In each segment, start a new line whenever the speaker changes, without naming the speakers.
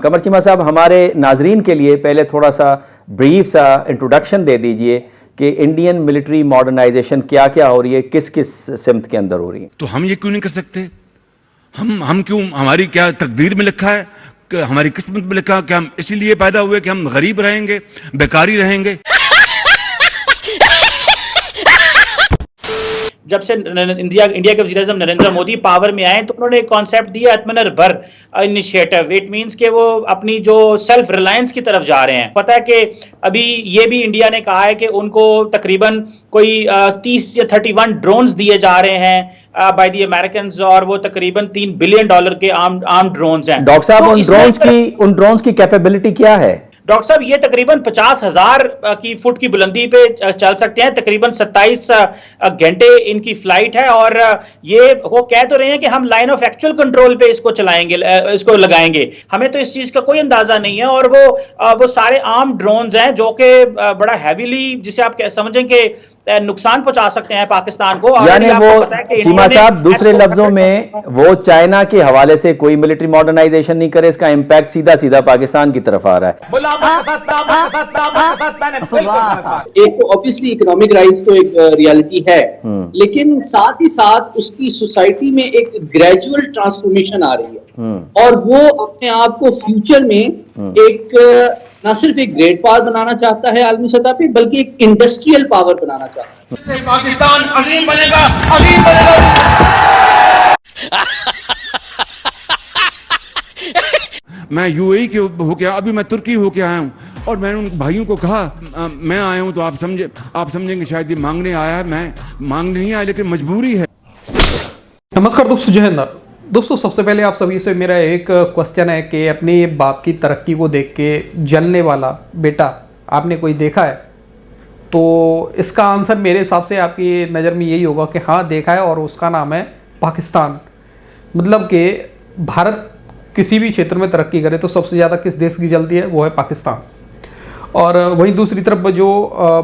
कमर चीमा साहब, हमारे नाजरीन के लिए पहले थोड़ा सा ब्रीफ सा इंट्रोडक्शन दे दीजिए कि इंडियन मिलिट्री मॉडर्नाइजेशन क्या क्या हो रही है, किस किस सिमत के अंदर हो रही है।
तो हम ये क्यों नहीं कर सकते? हम क्यों, हमारी क्या तकदीर में लिखा है, हमारी किस्मत में लिखा है कि हम इसीलिए पैदा हुए कि हम गरीब रहेंगे, बेकारी रहेंगे?
जब से इंडिया के वज़ीर-ए-आज़म नरेंद्र मोदी पावर में आए तो उन्होंने एक कॉन्सेप्ट दिया आत्मनिर्भर इनिशिएटिव। इट मींस कि वो अपनी जो सेल्फ रिलायंस की तरफ जा रहे हैं। पता है कि अभी ये भी इंडिया ने कहा है कि उनको तकरीबन कोई 30 या 31 ड्रोन्स दिए जा रहे हैं बाय द अमेरिकन, और वो तकरीबन $3 बिलियन के आर्म ड्रोन्स हैं।
डॉक्टर साहब, उन ड्रोन्स की कैपेबिलिटी क्या है?
डॉक्टर साहब, ये तकरीबन 50,000 की फुट की बुलंदी पे चल सकते हैं, तकरीबन 27 घंटे इनकी फ्लाइट है। और ये वो कह तो रहे हैं कि हम लाइन ऑफ एक्चुअल कंट्रोल पे इसको चलाएंगे, इसको लगाएंगे। हमें तो इस चीज का कोई अंदाजा नहीं है। और वो सारे आर्म ड्रोन्स हैं जो कि बड़ा हैवीली, जिसे आप समझें कि नुकसान पहुंचा सकते हैं पाकिस्तान को।
यानी वो चीमा साहब, दूसरे लफ्जों में वो चाइना के हवाले से कोई मिलिट्री मॉडर्नाइजेशन नहीं करे, इसका इंपैक्ट सीधा सीधा पाकिस्तान की तरफ आ रहा है।
एक तो ऑब्वियसली इकोनॉमिक राइज तो एक रियलिटी है, लेकिन साथ ही साथ उसकी सोसाइटी में एक ग्रेजुअल ट्रांसफॉर्मेशन आ रही है। और वो अपने आप को फ्यूचर में एक ना सिर्फ एक ग्रेट पावर बनाना चाहता है आलमी सतह पे, बल्कि एक इंडस्ट्रियल पावर बनाना चाहता है।
पाकिस्तान अजीम बनेगा, अजीम बनेगा। मैं यूएई के होके, अभी मैं तुर्की होके आया हूँ, और मैंने उन भाइयों को कहा मैं आया हूँ तो आप समझेंगे शायद ये मांगने आया है। मैं मांगने नहीं आया, लेकिन मजबूरी है।
नमस्कार दोस्तों, जय हिंद। दोस्तों, सबसे पहले आप सभी से मेरा एक क्वेश्चन है कि अपने बाप की तरक्की को देख के जलने वाला बेटा आपने कोई देखा है? तो इसका आंसर मेरे हिसाब से आपकी नज़र में यही होगा कि हाँ, देखा है, और उसका नाम है पाकिस्तान। मतलब कि भारत किसी भी क्षेत्र में तरक्की करे तो सबसे ज़्यादा किस देश की जलती है? वो है पाकिस्तान। और वहीं दूसरी तरफ जो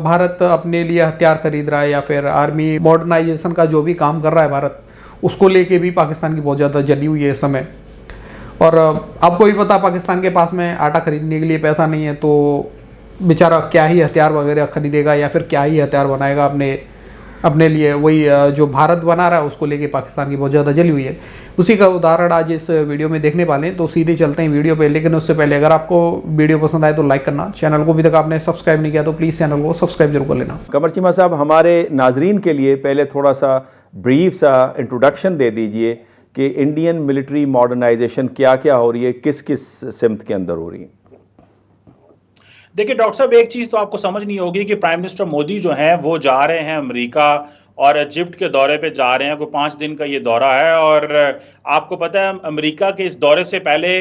भारत अपने लिए हथियार खरीद रहा है या फिर आर्मी मॉडर्नाइजेशन का जो भी काम कर रहा है भारत, उसको लेके भी पाकिस्तान की बहुत ज़्यादा जली हुई है इस समय। और आपको भी पता, पाकिस्तान के पास में आटा खरीदने के लिए पैसा नहीं है, तो बेचारा क्या ही हथियार वगैरह खरीदेगा या फिर क्या ही हथियार बनाएगा अपने लिए। वही जो भारत बना रहा है उसको लेके पाकिस्तान की बहुत ज़्यादा जली हुई है। उसी का उदाहरण आज इस वीडियो में देखने वाले हैं, तो सीधे चलते हैं वीडियो पे। लेकिन उससे पहले अगर आपको वीडियो पसंद आए तो लाइक करना, चैनल को अभी तक आपने सब्सक्राइब नहीं किया तो प्लीज़ चैनल को सब्सक्राइब जरूर कर लेना।
कमर चीमा साहब, हमारे नाजरीन के लिए पहले थोड़ा सा ब्रीफ सा इंट्रोडक्शन दे दीजिए कि इंडियन मिलिट्री मॉडर्नाइजेशन क्या क्या हो रही है, किस किस सिमत के अंदर हो रही है।
देखिए डॉक्टर साहब, एक चीज तो आपको समझनी होगी कि प्राइम मिनिस्टर मोदी जो हैं वो जा रहे हैं अमेरिका और इजिप्ट के दौरे पे जा रहे हैं। कोई 5 दिन का ये दौरा है। और आपको पता है, अमेरिका के इस दौरे से पहले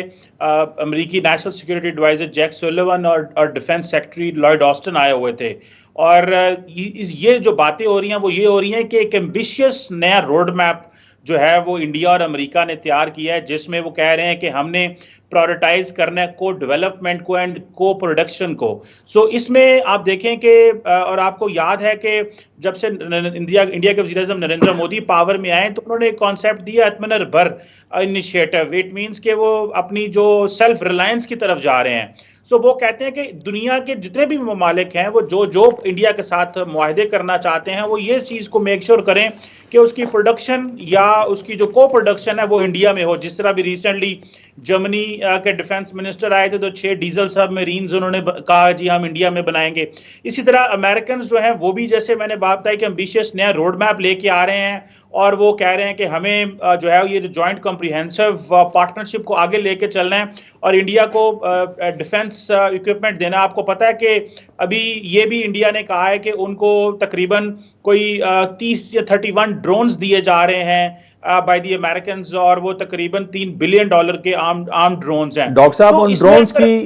अमेरिकी national security adviser Jack Sullivan और डिफेंस सेक्रेटरी लॉयड ऑस्टिन आए हुए थे। और ये जो बातें हो रही हैं वो ये हो रही हैं कि एक एम्बिशियस नया रोड मैप जो है वो इंडिया और अमेरिका ने तैयार किया है, जिसमें वो कह रहे हैं कि हमने प्रायोरिटाइज करना है को डेवलपमेंट को एंड को प्रोडक्शन को। सो इसमें आप देखें कि और आपको याद है कि जब से इंडिया के वज़ीर-ए-आज़म नरेंद्र मोदी पावर में आए तो उन्होंने एक कॉन्सेप्ट दिया आत्मनिर्भर इनिशिएटिव। इट मींस कि वो अपनी जो सेल्फ रिलायंस की तरफ जा रहे हैं। सो वो कहते हैं कि दुनिया के जितने भी ममालिक हैं वो जो इंडिया के साथ मुआहदे करना चाहते हैं, वो ये चीज़ को मेक श्योर करें कि उसकी प्रोडक्शन या उसकी जो को प्रोडक्शन है वो इंडिया में हो। जिस तरह भी रिसेंटली जर्मनी के डिफेंस मिनिस्टर आए थे तो 6 डीजल सबमरीन्स उन्होंने कहा जी हम इंडिया में बनाएंगे। इसी तरह अमेरिकन जो हैं वो भी, जैसे मैंने बात बताई, कि एम्बिशियस नया रोड मैप लेके आ रहे हैं। और वो कह रहे हैं कि हमें जो है ये जॉइंट कॉम्प्रिहेंसिव पार्टनरशिप को आगे लेके चलना है और इंडिया को डिफेंस इक्विपमेंट देना। आपको पता है कि अभी ये भी इंडिया ने कहा है कि उनको तकरीबन कोई 30 या 31 ड्रोन्स दिए जा रहे हैं बाय द अमेरिकन, और वो तकरीबन $3 बिलियन के आर्म ड्रोन्स हैं।
डॉक्टर साहब,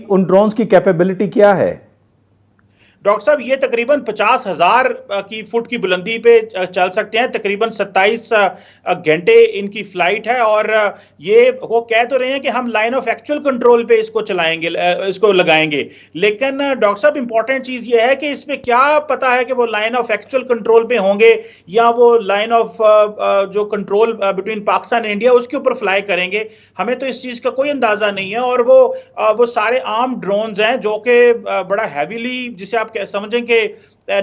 उन ड्रोन्स की कैपेबिलिटी क्या है?
डॉक्टर साहब ये तकरीबन 50,000 की फुट की बुलंदी पे चल सकते हैं, तकरीबन 27 घंटे इनकी फ्लाइट है, और ये वो कह तो रहे हैं कि हम लाइन ऑफ एक्चुअल कंट्रोल पे इसको चलाएंगे, इसको लगाएंगे, लेकिन डॉक्टर साहब इंपॉर्टेंट चीज ये है कि इसमें क्या पता है कि वो लाइन ऑफ एक्चुअल कंट्रोल पे होंगे या वो लाइन ऑफ जो control between Pakistan and India उसके ऊपर फ्लाई करेंगे। हमें तो इस चीज का कोई अंदाजा नहीं है, और वो सारे आर्म ड्रोन्स हैं जो कि बड़ा हैवीली, जिसे आप समझें कि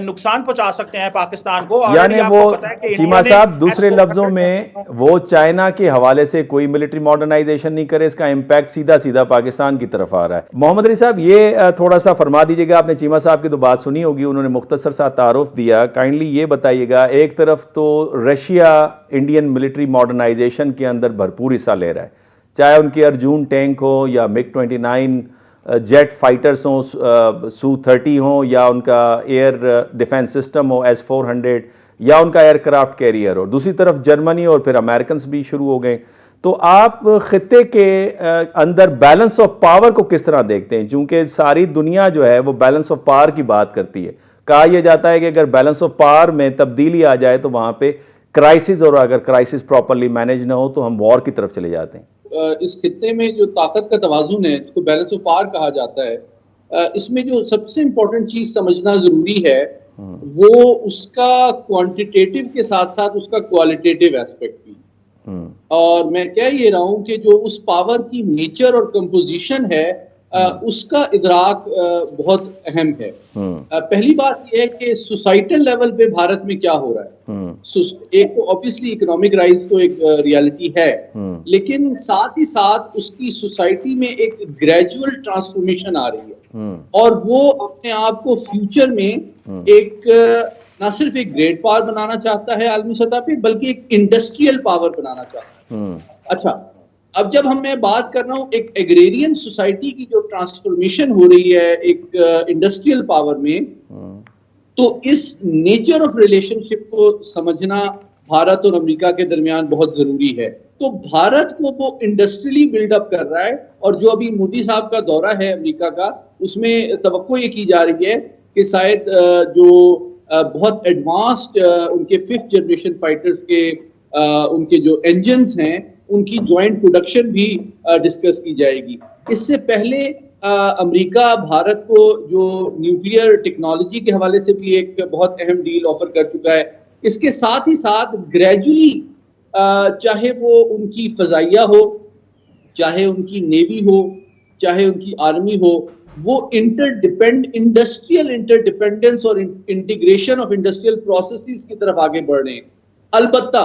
नुकसान पहुंचा सकते हैं पाकिस्तान को।
यानी वो चीमा साहब दूसरे लफ्जों में वो चाइना के हवाले से कोई मिलिट्री मॉडर्नाइजेशन नहीं करे, इसका इम्पैक्ट सीधा सीधा पाकिस्तान की तरफ आ रहा है। मोहम्मद अली साहब ये थोड़ा सा फरमा दीजिएगा, आपने चीमा साहब की तो बात सुनी होगी, उन्होंने मुख्तसर सा तारुफ दिया, काइंडली ये बताइएगा, एक तरफ तो रशिया इंडियन मिलिट्री मॉडर्नाइजेशन के अंदर भरपूर हिस्सा ले रहा है, चाहे उनकी अर्जुन टैंक हो या MiG-29 जेट फाइटर्स हों, Su-30 हों, या उनका एयर डिफेंस सिस्टम हो S-400, या उनका एयरक्राफ्ट कैरियर हो। दूसरी तरफ जर्मनी और फिर अमेरिकन भी शुरू हो गए। तो आप खित्ते के अंदर बैलेंस ऑफ पावर को किस तरह देखते हैं, चूंकि सारी दुनिया जो है वो बैलेंस ऑफ पावर की बात करती है। कहा यह जाता है कि अगर बैलेंस ऑफ पावर में तब्दीली आ जाए तो वहाँ पे क्राइसिस, और अगर क्राइसिस प्रॉपरली मैनेज ना हो तो हम वॉर की तरफ चले जाते हैं।
इस खित्ते में जो ताकत का तवाजुन है, जिसको बैलेंस ऑफ पावर कहा जाता है, इसमें जो सबसे इम्पोर्टेंट चीज समझना जरूरी है वो उसका क्वांटिटेटिव के साथ साथ उसका क्वालिटेटिव एस्पेक्ट भी। और मैं कह ये रहा हूं कि जो उस पावर की नेचर और कंपोजिशन है उसका इदराक बहुत अहम है। पहली बात यह है कि सोसाइटल लेवल पे भारत में क्या हो रहा है। एक तो ऑब्वियसली इकोनॉमिक राइज तो एक रियलिटी है, लेकिन साथ ही साथ उसकी सोसाइटी में एक ग्रेजुअल ट्रांसफॉर्मेशन आ रही है, और वो अपने आप को फ्यूचर में एक ना सिर्फ एक ग्रेट पावर बनाना चाहता है आलमी सतह पे, बल्कि एक इंडस्ट्रियल पावर बनाना चाहता है। अच्छा, अब जब मैं बात कर रहा हूँ एक एग्रेरियन सोसाइटी की जो ट्रांसफॉर्मेशन हो रही है एक इंडस्ट्रियल पावर में, तो इस नेचर ऑफ रिलेशनशिप को समझना भारत और अमेरिका के दरमियान बहुत जरूरी है। तो भारत को वो इंडस्ट्रियली बिल्डअप कर रहा है, और जो अभी मोदी साहब का दौरा है अमेरिका का, उसमें तवक्को ये की जा रही है कि शायद जो बहुत एडवांस्ड उनके 5th जनरेशन फाइटर्स के उनके जो इंजन्स हैं उनकी जॉइंट प्रोडक्शन भी डिस्कस की जाएगी। इससे पहले अमेरिका भारत को जो न्यूक्लियर टेक्नोलॉजी के हवाले से भी एक बहुत अहम डील ऑफर कर चुका है। इसके साथ ही साथ ग्रेजुअली चाहे वो उनकी फजाइया हो, चाहे उनकी नेवी हो, चाहे उनकी आर्मी हो, वो इंडस्ट्रियल इंटरडिपेंडेंस और इंटीग्रेशन ऑफ इंडस्ट्रियल प्रोसेसेस की तरफ आगे बढ़ रहे हैं। अलबत्ता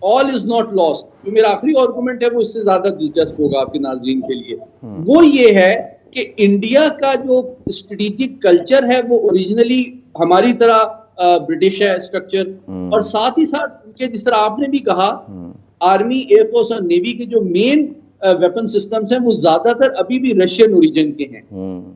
ऑल इज नॉट लॉस्ट। जो मेरा आखिरी आर्गुमेंट है वो इससे ज्यादा दिलचस्प होगा आपके नाज़रीन के लिए, वो ये है कि इंडिया का जो स्ट्रेटेजिक कल्चर है वो ओरिजिनली हमारी तरह ब्रिटिश है स्ट्रक्चर, और साथ ही साथ उनके जिस तरह आपने भी कहा आर्मी, एयरफोर्स और नेवी के जो मेन वेपन सिस्टम्स हैं वो ज्यादातर अभी भी रशियन ओरिजिन के हैं।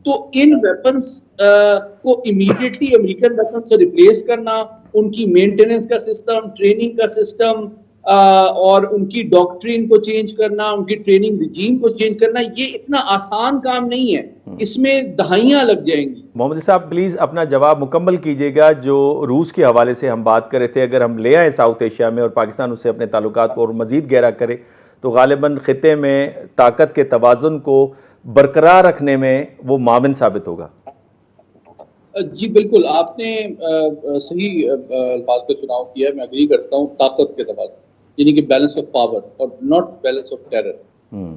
तो इन वेपन्स को इमीडिएटली अमेरिकन वेपन से रिप्लेस करना, उनकी मेंटेनेंस का सिस्टम, ट्रेनिंग का सिस्टम और उनकी डॉक्ट्रिन को चेंज करना, उनकी ट्रेनिंग रिजीम को चेंज करना, ये इतना आसान काम नहीं है, इसमें दहाइयां लग जाएंगी।
मोहम्मद साहब प्लीज़ अपना जवाब मुकम्मल कीजिएगा। जो रूस के हवाले से हम बात कर रहे थे, अगर हम ले आए साउथ एशिया में और पाकिस्तान उससे अपने ताल्लुकात को और मज़ीद गहरा करे तो गालिबन खित्ते में ताकत के तवाज़ुन को बरकरार रखने में वो माविन साबित होगा।
जी बिल्कुल, आपने सही अल्फाज का चुनाव किया है। मैं एग्री करता हूँ, ताकत के तवाज़ुन यानी कि बैलेंस ऑफ पावर और नॉट बैलेंस ऑफ टेरर।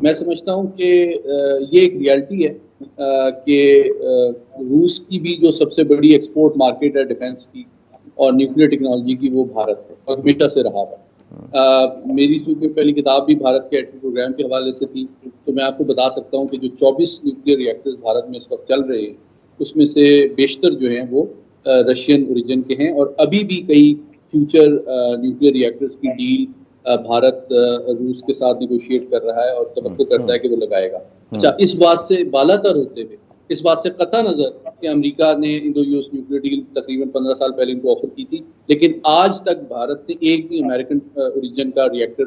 मैं समझता हूँ कि ये एक रियलिटी है कि रूस की भी जो सबसे बड़ी एक्सपोर्ट मार्केट है डिफेंस की और न्यूक्लियर टेक्नोलॉजी की, वो भारत है और हमेशा से रहा है। मेरी चूंकि पहली किताब भी भारत के एटमी प्रोग्राम के हवाले से थी, तो मैं आपको बता सकता हूँ कि जो 24 न्यूक्लियर रिएक्टर्स भारत में इस वक्त चल रहे हैं उसमें से बेशतर जो हैं वो रशियन ओरिजिन के हैं, और अभी भी कई फ्यूचर न्यूक्लियर रिएक्टर्स की डील भारत रूस के साथ निगोशिएट कर रहा है और तवक्को करता है कि वो लगाएगा। अच्छा, इस बात से बालातर होते हुए, इस बात से कतई नजर कि अमेरिका ने इंडो यूएस न्यूक्लियर डील तकरीबन 15 साल पहले इनको ऑफर की थी, लेकिन आज तक भारत ने एक भी अमेरिकन ओरिजिन का रिएक्टर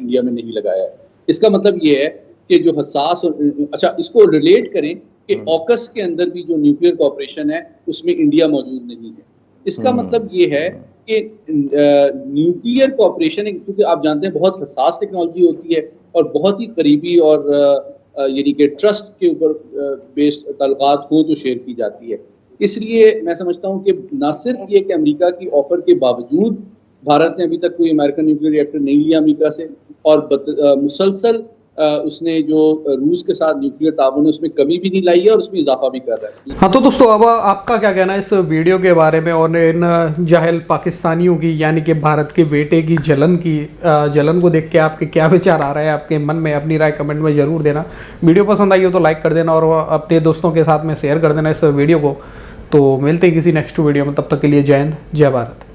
इंडिया में नहीं लगाया है। इसका मतलब ये है कि जो हसास और अच्छा, इसको रिलेट करें कि ऑकस के अंदर भी जो न्यूक्लियर कॉपरेशन है उसमें इंडिया मौजूद नहीं है। इसका मतलब ये है कि न्यूक्लियर कॉपरेशन, क्योंकि आप जानते हैं बहुत हसास टेक्नोलॉजी होती है और बहुत ही करीबी और यानी कि ट्रस्ट के ऊपर बेस्ड ताल्लुकात हो तो शेयर की जाती है। इसलिए मैं समझता हूँ कि न सिर्फ ये कि अमेरिका की ऑफर के बावजूद भारत ने अभी तक कोई अमेरिकन न्यूक्लियर रिएक्टर नहीं लिया अमेरिका से, और मुसलसल उसने जो रूस के साथ न्यूक्लियर ताउन है उसमें कमी भी नहीं लाई है और उसमें इजाफा भी कर रहा है।
हाँ, तो दोस्तों अब आपका क्या कहना है इस वीडियो के बारे में और इन जाहिल पाकिस्तानियों की यानी कि भारत के बेटे की जलन को देख के आपके क्या विचार आ रहे हैं आपके मन में? अपनी राय कमेंट में ज़रूर देना। वीडियो पसंद आई हो तो लाइक कर देना और अपने दोस्तों के साथ में शेयर कर देना इस वीडियो को। तो मिलते हैं किसी नेक्स्ट वीडियो में, तब तक के लिए जय हिंद, जय भारत।